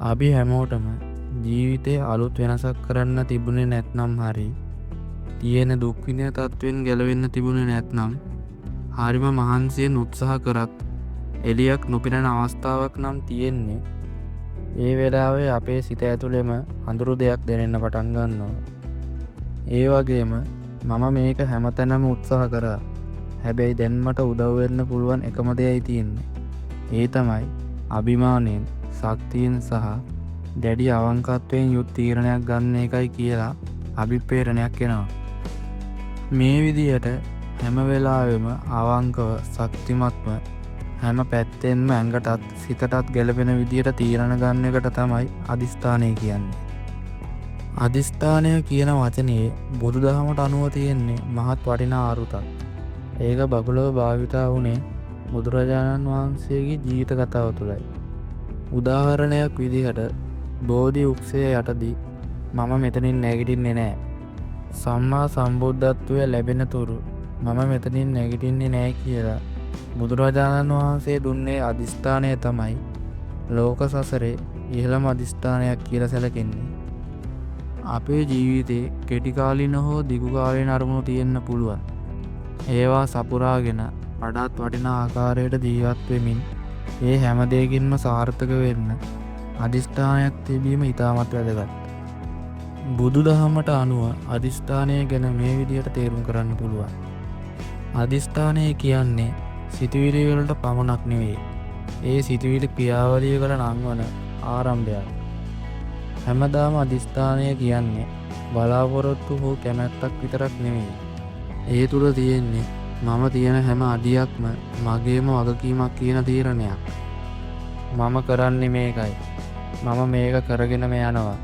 අපි හැමෝටම ජීවිතේ අලුත් වෙනසක් කරන්න තිබුණේ නැත්නම් හරි තියෙන දුක් විඳින තත්වෙන් ගැලවෙන්න තිබුණේ නැත්නම් හරිම මහන්සියෙන් උත්සාහ කරත් එළියක් නොපෙනෙන අවස්ථාවක් නම් තියෙන්නේ. ඒ වෙලාවේ අපේ සිත ඇතුළෙම අඳුරු දෙයක් දැනෙන්න පටන් ගන්නවා. ඒ වගේම මම මේක හැමතැනම උත්සාහ කරා. හැබැයි දැන් මට උදව් වෙන්න පුළුවන් එකම දෙයයි තියෙන්නේ. ඒ තමයි අභිමානයෙන්, ශක්තියෙන් සහ දැඩි අවංකත්වයෙන් යුත් තීරණයක් ගන්න එකයි කියලා අභිප්‍රේරණයක් එනවා. මේ විදියට හැම වෙලාවෙම අවංකව, ශක්තිමත්ව හැම පැත්තෙන්ම ඇඟටත් සිතටත් ගැලපෙන විදියට තීරණ ගන්න එකට තමයි අදිස්ථානය කියන්නේ. අදිස්ථානය කියන වචනේ බුදුදහමට අනුව තියෙන්නේ මහත් වටිනා අරුතක්. ඒක බහුලව භාවිතා වුණේ බුදුරජාණන් වහන්සේගේ ජීවිත කතාව තුළයි. උදාහරණයක් විදිහට බෝධි වෘක්ෂය යටදී මම මෙතනින් නැගිටින්නේ නෑ. සම්මා සම්බුද්ධත්වය ලැබෙන තුරු මම මෙතනින් නැගිටින්නේ නෑ කියලා බුදුරජාණන් වහන්සේ දුන්නේ අදිස්ථානය තමයි ලෝක සසරේ ඉහළම අදිස්ථානයක් කියලා සැලකෙන්නේ. අපේ ජීවිතේ කෙටිකාලීන හෝ දිගුකාලීන අරමුණු තියෙන්න පුළුවන්. ඒවා සපුරාගෙන වඩාත් වටිනා ආකාරයට ජීවත් වෙමින් ඒ හැම දෙයකින්ම සාර්ථක වෙන්න අදිස්ථානයක් තිබීම ඉතාමත් වැදගත්. බුදුදහමට අනුව අදිස්ථානය ගැන මේ විදිහට තේරුම් කරන්න පුළුවන්. අදිස්ථානය කියන්නේ සිතුවිලි වලට පමණක් නෙවෙයි. ඒ සිතුවිලි ක්‍රියාවලියකට නංවන ආරම්භයක්. හැමදාම අදිස්ථානය කියන්නේ බලාපොරොත්තු හෝ කැමැත්තක් විතරක් නෙවෙයි. ඒ තුළ තියෙන්නේ මම තියෙන හැම අඩියක්ම මගේම වගකීමක් කියන තීරණයක්. මම කරන්නේ මේකයි. මම මේක කරගෙනම යනවා.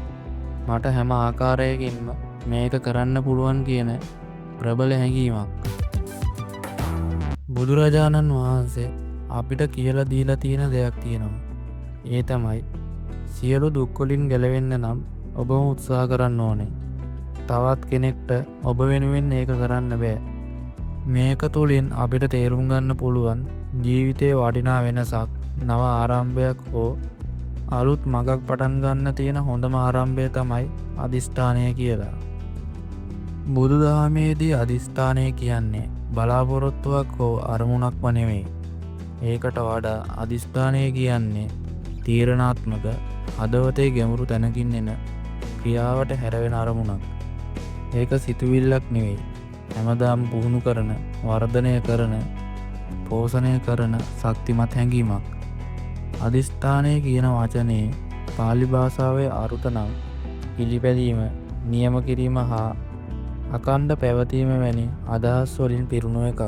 මට හැම ආකාරයකින්ම මේක කරන්න පුළුවන් කියන ප්‍රබල හැඟීමක්. බුදුරජාණන් වහන්සේ අපිට කියලා දීලා තියෙන දෙයක් තියෙනවා. ඒ තමයි සියලු දුක් වලින් ගැලවෙන්න නම් ඔබම උත්සාහ කරන්න ඕනේ. තවත් කෙනෙක්ට ඔබ වෙනුවෙන් ඒක කරන්න බෑ. මේක තුළින් අපිට තේරුම් ගන්න පුළුවන් ජීවිතයේ වටිනා වෙනසක්, නව ආරම්භයක් හෝ අලුත් මගක් පටන් ගන්න තියෙන හොඳම ආරම්භය තමයි අදිස්ථානය කියලා. බුදුදහමේදී අදිස්ථානය කියන්නේ බලාපොරොත්තුවක් හෝ අරමුණක්ම නෙවෙයි. ඒකට වඩා අදිස්ථානය කියන්නේ තීරණාත්මක, හදවතේ ගැඹුරු තැනකින් එන ක්‍රියාවට හැරවෙන අරමුණක්. ඒක සිතුවිල්ලක් නෙවෙයි. හැමදාම පුහුණු කරන, වර්ධනය කරන, පෝෂණය කරන ශක්තිමත් හැඟීමක්. අදිස්ථානය කියන වචනේ පාලි භාෂාවේ අරුත නම් පිළිපැදීම, නියම කිරීම හා අකණ්ඩ පැවතීම වැනි අදහස් වලින් පිරුණු එකක්.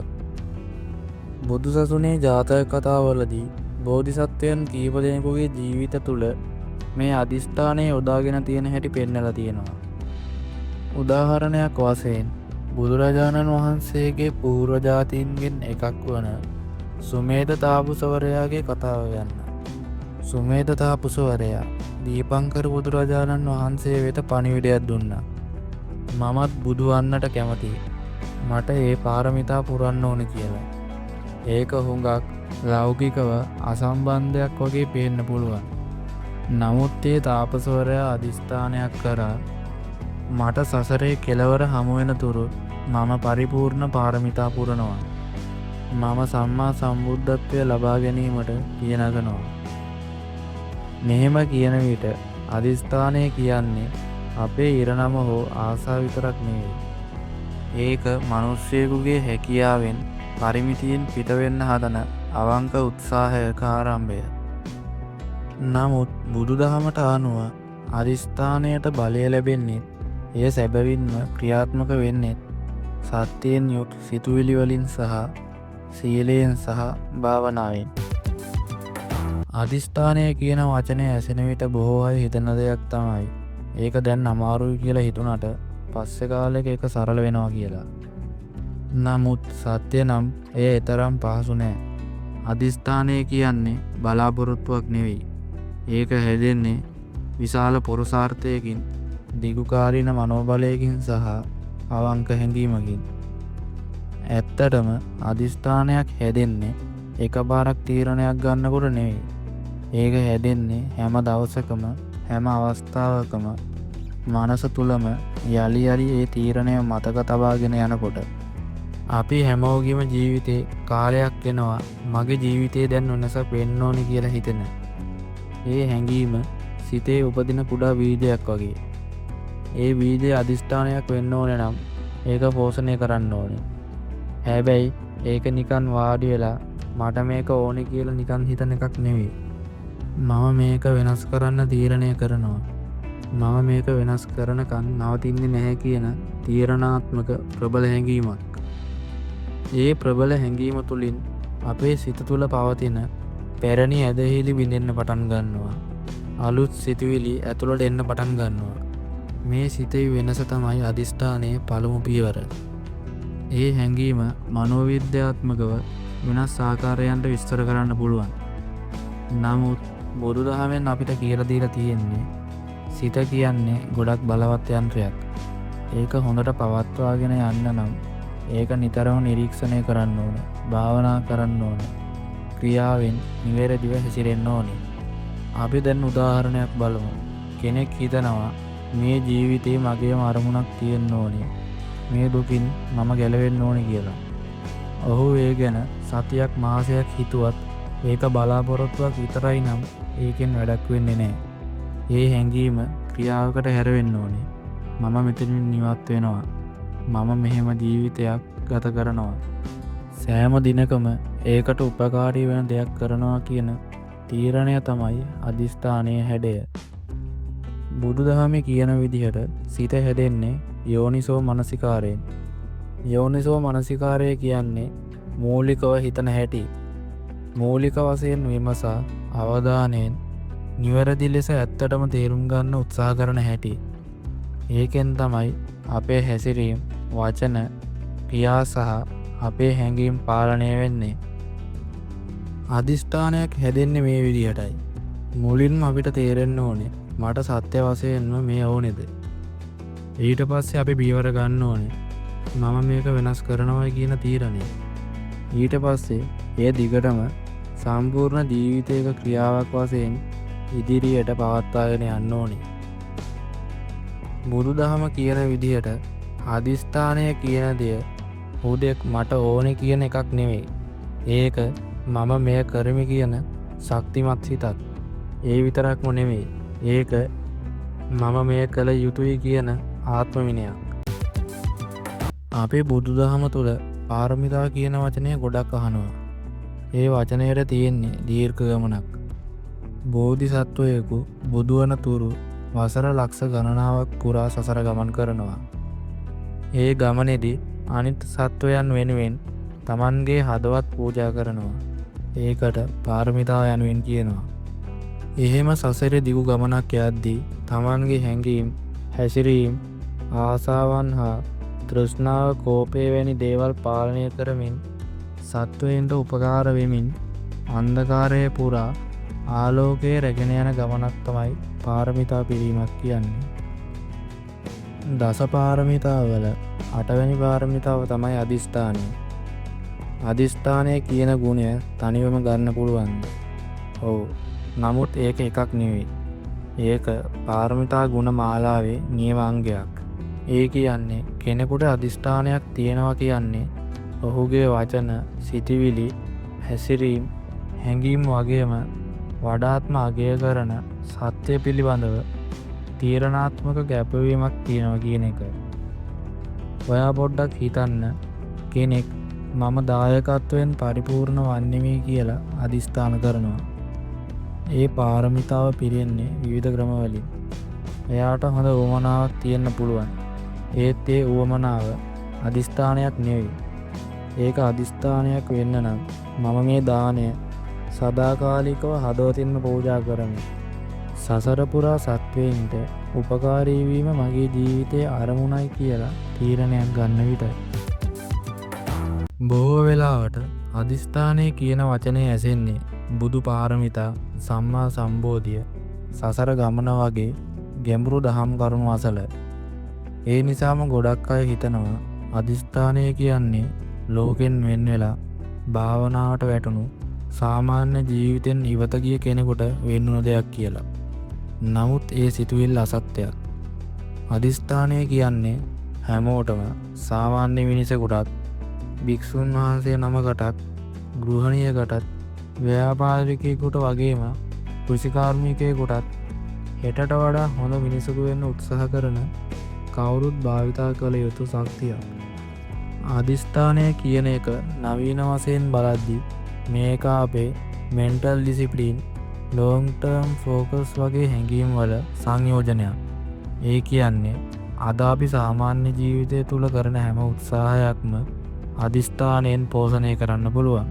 බුදු සසුනේ ජාතක කතාවලදී බෝධිසත්වයන් කීප දෙනෙකුගේ ජීවිත තුළ මේ අදිස්ථානය යොදාගෙන තියෙන හැටි පෙන්නලා තියෙනවා. උදාහරණයක් වශයෙන් බුදුරජාණන් වහන්සේගේ පූර්ව ජාතීන්ගෙන් එකක් වන සුමේධ තාපසවරයාගේ කතාව යන්න. සුමේධ තාපසවරයා දීපංකර බුදුරජාණන් වහන්සේ වෙත පණිවිඩයක් දුන්නා. මමත් බුදු වන්නට කැමතියි. මට ඒ පාරමිතා පුරන්න ඕන කියලා. ඒක හුඟක් ලෞකිකව අසම්බන්ධයක් වගේ පේන්න පුළුවන්. නමුත් ඒ තාපසවරයා අදිස්ථානයක් කරා මට සසරේ කෙලවර හමුවෙන තුරු මම පරිපූර්ණ පාරමිතා පුරනවා. මම සම්මා සම්බුද්ධත්වය ලබා ගැනීමට පියනගනවා. මෙහෙම කියන විට අදිස්ථානය කියන්නේ අපේ ඉරණම හෝ ආසා විතරක් නෙවෙයි. ඒක මිනිස්සෙකුගේ හැකියාවෙන් පරිමිතියෙන් පිටවෙන්න හදන අවංක උත්සාහයක ආරම්භය. නමුත් බුදුදහමට අනුව අදිස්ථානයට බලය ලැබෙන්නේ එය සැබවින්ම ක්‍රියාත්මක වෙන්නේ සත්‍යයෙන් යුත් සිතුවිලි වලින් සහ සීලයෙන් සහ භාවනාවෙන්. අදිස්ථානය කියන වචනය ඇසෙන විට බොහෝ අය හිතන දෙයක් තමයි ඒක දැන් අමාරුයි කියලා හිතුණට පස්සේ කාලෙක ඒක සරල වෙනවා කියලා. නමුත් සත්‍ය නම් එය එතරම් පහසු නෑ. අදිස්ථානය කියන්නේ බලාපොරොත්තුවක් නෙවෙයි. ඒක හැදෙන්නේ විශාල පුරුෂාර්ථයකින්, දිගුකාලීන මනෝබලයකින් සහ අවංක හැඟීමකින්. ඇත්තටම අදිස්ථානයක් හැදෙන්නේ එකපාරක් තීරණයක් ගන්නකොට නෙවෙයි. ඒක හැදෙන්නේ හැම දවසකම හැම අවස්ථාවකම මනස තුළම යළි යළි ඒ තීරණය මතක තබාගෙන යනකොට. අපි හැමෝගෙම ජීවිතේ කාලයක් එනවා මගේ ජීවිතේ දැන් වෙනසක් වෙන්න ඕනි කියලා හිතෙන. ඒ හැඟීම සිතේ උපදින කුඩා බීජයක් වගේ. ඒ බීජය අදිෂ්ඨානයක් වෙන්න ඕනේ නම් ඒක පෝෂණය කරන්න ඕනේ. හැබැයි ඒක නිකන් වාඩි වෙලා මට මේක ඕනේ කියලා නිකන් හිතන එකක් නෙවෙයි. මම මේක වෙනස් කරන්න තීරණය කරනවා. මම මේක වෙනස් කරනකන් නවතින්නේ නැහැ කියන තීරණාත්මක ප්‍රබල හැඟීමක්. ඒ ප්‍රබල හැඟීම තුළින් අපේ සිත තුළ පවතින පැරණි ඇදහිලි බිඳෙන්න පටන් ගන්නවා. අලුත් සිතුවිලි ඇතුළට එන්න පටන් ගන්නවා. මේ සිතේ වෙනස තමයි අදිෂ්ඨානයේ පළමු පියවර. ඒ හැඟීම මනෝවිද්‍යාත්මකව වෙනස් ආකාරයන්ට විස්තර කරන්න පුළුවන්. නමුත් බුදුදහමෙන් අපිට කියලා දීලා තියෙන්නේ සිත කියන්නේ ගොඩක් බලවත් යන්ත්‍රයක්. ඒක හොඳට පවත්වාගෙන යන්න නම් ඒක නිතරම නිරීක්ෂණය කරන්න ඕන. භාවනා කරන්න ඕන. ක්‍රියාවෙන් නිවැරදිව හැසිරෙන්න ඕනේ. අපි දැන් උදාහරණයක් බලමු. කෙනෙක් හිතනවා මේ ජීවිතේ මගේම අරමුණක් තියෙන්න ඕනේ. මේ දුකින් මම ගැලවෙන්න ඕනේ කියලා. ඔහු ඒ ගැන සතියක් මාසයක් හිතුවත් ඒක බලාපොරොත්තුවක් විතරයි නම් ඒකෙන් වැඩක් වෙන්නේ නැහැ. ඒ හැඟීම ක්‍රියාවකට හැරෙන්න ඕනේ. මම මෙතනින් නිවත් වෙනවා. මම මෙහෙම ජීවිතයක් ගත කරනවා. සෑම දිනකම ඒකට උපකාරී වෙන දෙයක් කරනවා කියන තීරණය තමයි අදිෂ්ඨානයේ හැඩය. බුදුදහමේ කියන විදිහට සිත හැදෙන්නේ යෝනිසෝ මනසිකාරයෙන්. යෝනිසෝ මනසිකාරය කියන්නේ මූලිකව හිතන හැටි. මූලික වශයෙන් විමසා අවධානයෙන් නිවැරදි ලෙස ඇත්තටම තේරුම් ගන්න උත්සාහ කරන හැටි. ඒකෙන් තමයි අපේ හැසිරීම්, වචන, ක්‍රියා සහ අපේ හැඟීම් පාලනය වෙන්නේ. අදිෂ්ඨානයක් හැදෙන්නේ මේ විදිහටයි. මුලින්ම අපිට තේරෙන්න ඕනේ මට සත්‍ය වශයෙන්ම මේ ඕනේද? ඊට පස්සේ අපි පියවර ගන්න ඕනේ මම මේක වෙනස් කරනවා කියන තීරණය. ඊට පස්සේ ඒ දිගටම සම්පූර්ණ ජීවිතයක ක්‍රියාවක් වශයෙන් ඉදිරියට පවත්වාගෙන යන්න ඕනේ. බුදුදහම කියන විදිහට අදිෂ්ඨානය කියන දෙය හුදෙක් මට ඕනේ කියන එකක් නෙවෙයි. ඒක මම මෙය කරමි කියන ශක්තිමත් සිතක්. ඒ විතරක්ම නෙවෙයි. ඒක මම මෙය කළ යුතුයි කියන ආත්ම විනයක්. අපේ බුදුදහම තුළ පාරමිතා කියන වචනය ගොඩක් අහනවා. ඒ වචනයට තියෙන්නේ දීර්ඝ ගමනක්. බෝධිසත්වයෙකු බුදුවන තුරු වසර ලක්ෂ ගණනාවක් පුරා සසර ගමන් කරනවා. ඒ ගමනේදී අනිත් සත්වයන් වෙනුවෙන් තමන්ගේ හදවත් පූජා කරනවා. ඒකට පාරමිතා යනුවෙන් කියනවා. එහෙම සසරේ දිගු ගමනක් යද්දී තමන්ගේ හැඟීම්, හැසිරීම්, ආසාවන් හා තෘෂ්ණාව, කෝපය වැනි දේවල් පාලනය කරමින් සත්වයින්ට උපකාර වෙමින් අන්ධකාරයේ පුරා ආලෝකයේ රැගෙන යන ගමනක් තමයි පාරමිතා පිරීමක් කියන්නේ. දස පාරමිතාවල 8 වෙනි පාරමිතාව තමයි අදිෂ්ඨානය. අදිෂ්ඨානය කියන ගුණය තනිවම ගන්න පුළුවන්. ඔව්. නමුත් ඒක එකක් නෙවෙයි. ඒක පාරමිතා ගුණ මාලාවේ නියම අංගයක්. ඒ කියන්නේ කෙනෙකුට අදිෂ්ඨානයක් තියෙනවා කියන්නේ ඔහුගේ වචන, සිතිවිලි, හැසිරීම්, හැඟීම් වගේම වඩාත්ම අගය කරන සත්‍ය පිළිබඳව තීරණාත්මක කැපවීමක් තියෙනවා කියන එක. ඔයා පොඩ්ඩක් හිතන්න කෙනෙක් මම දායකත්වයෙන් පරිපූර්ණ වන්නෙමි කියලා අදිස්ථාන කරනවා. ඒ පාරමිතාව පිරෙන්නේ විවිධ ක්‍රමවලින්. එයාට හොඳ උවමනාවක් තියෙන්න පුළුවන්. ඒත් ඒ උවමනාව අදිස්ථානයක් නෙවෙයි. ඒක අදිස්ථානයක් වෙන්න නම් මම මේ දාණය සදාකාලිකව හදවතින්ම පූජා කරමි. සසර පුරා සත්වයින්ට උපකාරී වීම මගේ ජීවිතයේ අරමුණයි කියලා තීරණයක් ගන්න විතරයි. බොහෝ වෙලාවට අදිස්ථානය කියන වචනේ ඇසෙන්නේ බුදු පාරමිතා, සම්මා සම්බෝධිය, සසර ගමන වගේ ගැඹුරු දහම් කරුණු අසල. ඒ නිසාම ගොඩක් අය හිතනවා අදිස්ථානය කියන්නේ ලෝකෙන් වෙන් වෙලා භාවනාවට වැටුණු සාමාන්‍ය ජීවිතෙන් ඉවත ගිය කෙනෙකුට වෙන්නුන දෙයක් කියලා. නමුත් ඒ සිතුවිල්ල අසත්‍යයක්. අදිස්ථානය කියන්නේ හැමෝටම සාමාන්‍ය මිනිසෙකුටත් භික්ෂුන් වහන්සේ නමකටත් ගෘහණියකටත් ව්‍යාපාරිකයෙකුට වගේම කෘෂිකාර්මිකයෙකුටත් හෙටට වඩා හොඳ මිනිසෙකු වෙන්න උත්සාහ කරන කවුරුත් භාවිතා කළ යුතු ශක්තියක්. අදිස්ථානය කියන එක නවීන වශයෙන් බලද්දී මේක අපේ mental discipline long term focus වගේ හැඟීම් වල සංයෝජනයක්. ඒ කියන්නේ අද අපි සාමාන්‍ය ජීවිතය තුළ කරන හැම උත්සාහයක්ම අදිස්ථානයෙන් පෝෂණය කරන්න පුළුවන්.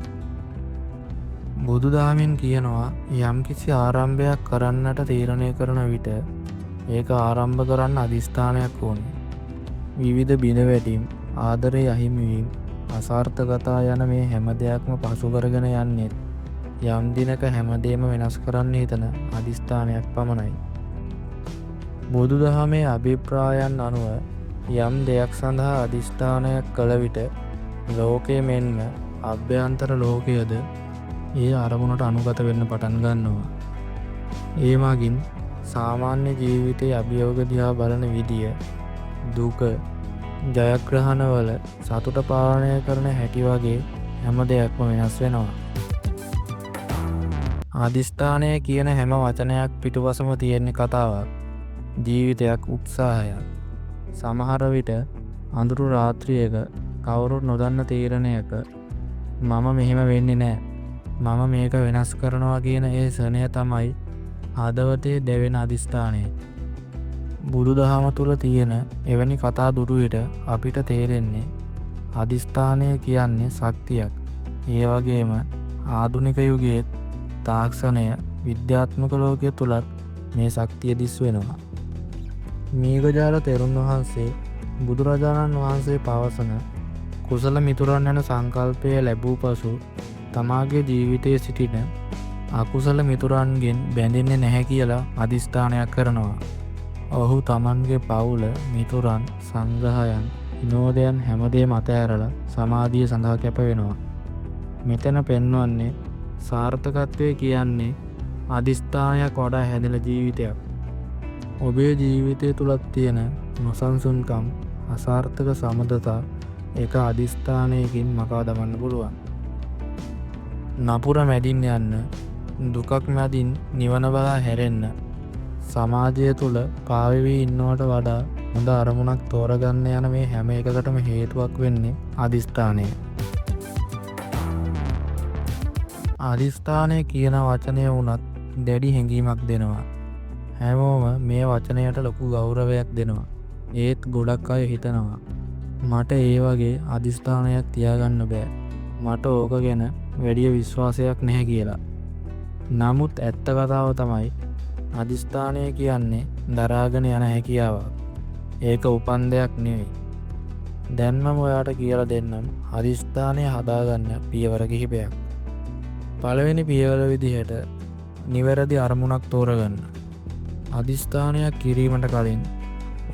බුදු දහමින් කියනවා යම්කිසි ආරම්භයක් කරන්නට තීරණය කරන විට ඒක ආරම්භ කරන්න අදිස්ථානයක් ඕනේ. විවිධ බිඳවැටීම්, ආදරේ අහිමිවීම්, අසාර්ථකතා යන මේ හැම දෙයක්ම පසු කරගෙන යන්නේ යම් දිනක හැමදේම වෙනස් කරන්න හිතන අදිස්ථානයක් පමණයි. බුදු දහමේ අභිප්‍රායන් අනුව යම් දෙයක් සඳහා අදිස්ථානයක් කළ විට ලෝකයේ මෙන්ම අභ්‍යන්තර ලෝකයද ඒ අරමුණට අනුගත වෙන්න පටන් ගන්නවා. ඒ මගින් සාමාන්‍ය ජීවිතයේ අභියෝග දිහා බලන විදිය, දුක, ජයග්‍රහණවල සතුට පාලනය කරන හැටි වගේ හැම දෙයක්ම වෙනස් වෙනවා. අදිස්ථානය කියන හැම වචනයක් පිටුපසම තියෙන කතාවක්, ජීවිතයක්, උත්සාහයක්. සමහර විට අඳුරු රාත්‍රියක කවුරුත් නොදන්න තීරණයක මම මෙහෙම වෙන්නේ නෑ, මම මේක වෙනස් කරනවා කියන ඒ ශරණය තමයි හදවතේ දැවෙන අදිස්ථානය. බුදු දහම තුළ තියෙන එවැනි කතා දුටු විට අපිට තේරෙන්නේ අදිස්ථානය කියන්නේ ශක්තියක්. ඒ වගේම ආධුනික යුගයේ තාක්ෂණය, විද්‍යාත්මක ලෝකය තුලත් මේ ශක්තිය දිස් වෙනවා. මේඝජාල තෙරුන් වහන්සේ බුදුරජාණන් වහන්සේ පවසන කුසල මිතුරන් යන සංකල්පය ලැබූ පසු තමාගේ ජීවිතයේ සිටින අකුසල මිතුරන්ගෙන් බැඳෙන්නේ නැහැ කියලා අදිස්ථානයක් කරනවා. ඔහු තමන්ගේ පවුල, මිතුරන්, සංග්‍රහයන්, විනෝදයන් හැමදේම අතහැරලා සමාධිය සඳහා කැප වෙනවා. මෙතන පෙන්වන්නේ සාර්ථකත්වය කියන්නේ අදිස්ථානයක් වඩා හැදෙන ජීවිතයක්. ඔබේ ජීවිතය තුලත් තියෙන නොසන්සුන්කම්, අසාර්ථක සමදතා එක අදිස්ථානයකින් මකා දමන්න පුළුවන්. නපුර මැදින් යන්න, දුකක් මැදින් නිවන බලා හැරෙන්න, සමාජය තුළ පාවෙවී ඉන්නවට වඩා හොඳ අරමුණක් තෝරගන්න යන මේ හැම එකකටම හේතුවක් වෙන්නේ අදිස්ථානය. අදිස්ථානය කියන වචනය වුණත් දැඩි හැඟීමක් දෙනවා. හැමෝම මේ වචනයට ලොකු ගෞරවයක් දෙනවා. ඒත් ගොඩක් අය හිතනවා මට ඒ වගේ අදිස්ථානයක් තියාගන්න බෑ, මට ඕක ගැන වැඩිය විශ්වාසයක් නැහැ කියලා. නමුත් ඇත්ත කතාව තමයි අදිස්ථානය කියන්නේ දරාගෙන යන හැකියාවක්. ඒක උපන් දෙයක් නෙවෙයි. දැන් මම ඔයාට කියලා දෙන්නම් අදිස්ථානය හදාගන්න පියවර කිහිපයක්. පළවෙනි පියවර විදිහට නිවැරදි අරමුණක් තෝරගන්න. අදිස්ථානයක් කිරීමට කලින්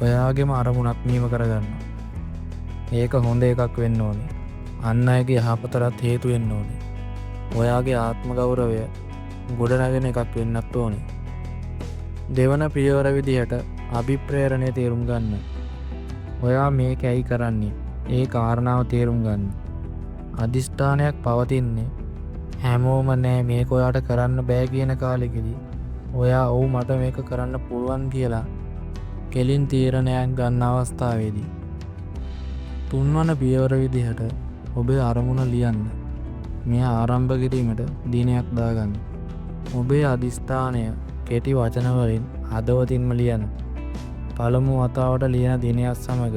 ඔයාගේම අරමුණක් නියම කරගන්න. ඒක හොඳ එකක් වෙන්න ඕනේ. අන් අයගේ යහපතට හේතු වෙන්න ඕනේ. ඔයාගේ ආත්ම ගෞරවය ගොඩනගෙන එකක් වෙන්නත් ඕනේ. දෙවන පියවර විදිහට අභිප්‍රේරණය තේරුම් ගන්න. ඔයා මේක ඇයි කරන්නේ? ඒ කාරණාව තේරුම් ගන්න. අදිස්ථානයක් පවතින්නේ හැමෝම නෑ මේක ඔයාට කරන්න බෑ කියන කාලෙකදී ඔයා ඔව් මට මේක කරන්න පුළුවන් කියලා කෙලින් තීරණයක් ගන්න අවස්ථාවේදී. තුන්වන පියවර විදිහට ඔබේ අරමුණ ලියන්න. මෙය ආරම්භ කිරීමට දිනයක් දාගන්න. ඔබේ අදිස්ථානය කෙටි වචන වලින් හදවතින්ම ලියන්න. පළමු වතාවට ලියන දිනයත් සමග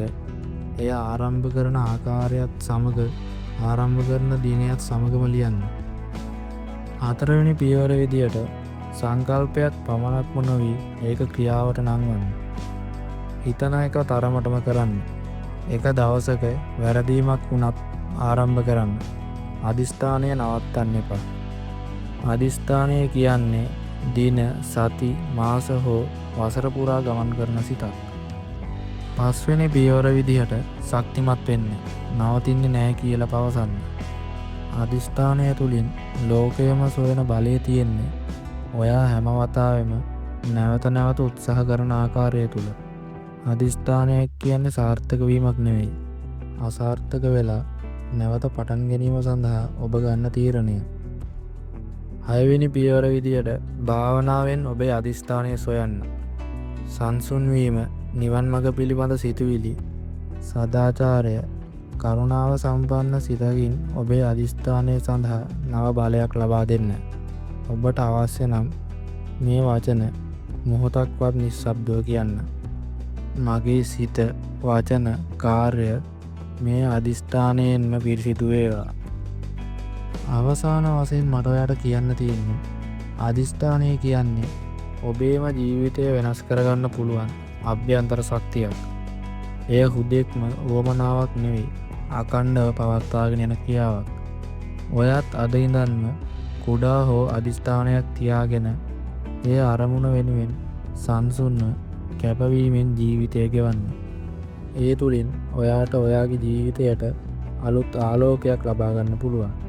එය ආරම්භ කරන ආකාරයත් සමග ආරම්භ කරන දිනයත් සමගම ලියන්න. හතරවෙනි පියවර විදියට සංකල්පයක් පමණක්ම නොවි ඒක ක්‍රියාවට නංවන්න. හිතන එක තරමටම කරන්න. එක දවසක වැරදීමක් වුණත් ආරම්භ කරන්න. අදිස්ථානය නවත්තන්න එපා. අදිස්ථානය කියන්නේ දින, සති, මාස හෝ වසර පුරා ගමන් කරන සිතක්. පස්වෙනි පියවර විදිහට ශක්තිමත් වෙන්න. නවතින්නේ නැහැ කියලා පවසන්න. අධිෂ්ඨානය තුළින් ලෝකයම සොයන බලය තියෙන්නේ ඔයා හැම වතාවෙම නැවත නැවත උත්සාහ කරන ආකාරය තුළ. අධිෂ්ඨානයක් කියන්නේ සාර්ථක වීමක් නෙවෙයි. අසාර්ථක වෙලා නැවත පටන් ගැනීම සඳහා ඔබ ගන්න තීරණය. 6 වෙනි පියවර විදියට භාවනාවෙන් ඔබේ අධිෂ්ඨානය සොයන්න. සංසුන් වීම, නිවන් මඟ පිළිබඳ සිතුවිලි, සදාචාරය, කරුණාව සම්පන්න සිතකින් ඔබේ අධිෂ්ඨානය සඳහා නව බලයක් ලබා දෙන්න. ඔබට අවශ්‍ය නම් මේ වචන මොහොතක්වත් නිශ්ශබ්දව කියන්න. මගේ සිත, වචන, කාර්ය මේ අධිෂ්ඨානයෙන්ම පිරිසිදු වේවා. අවසාන වශයෙන් මට ඔයාට කියන්න තියෙන්නේ අධිෂ්ඨානය කියන්නේ ඔබේම ජීවිතය වෙනස් කරගන්න පුළුවන් අභ්‍යන්තර ශක්තියක්. එය හුදෙක්ම උවමනාවක් නෙවෙයි, අඛණ්ඩව පවත්වාගෙන යන ක්‍රියාවක්. ඔයත් අද ඉඳන්ම කුඩා හෝ අධිෂ්ඨානයක් තියාගෙන ඒ අරමුණ වෙනුවෙන් සංසුන්ව කැපවීමෙන් ජීවිතය ගෙවන්න. ඒ තුළින් ඔයාට ඔයාගේ ජීවිතයට අලුත් ආලෝකයක් ලබා ගන්න පුළුවන්.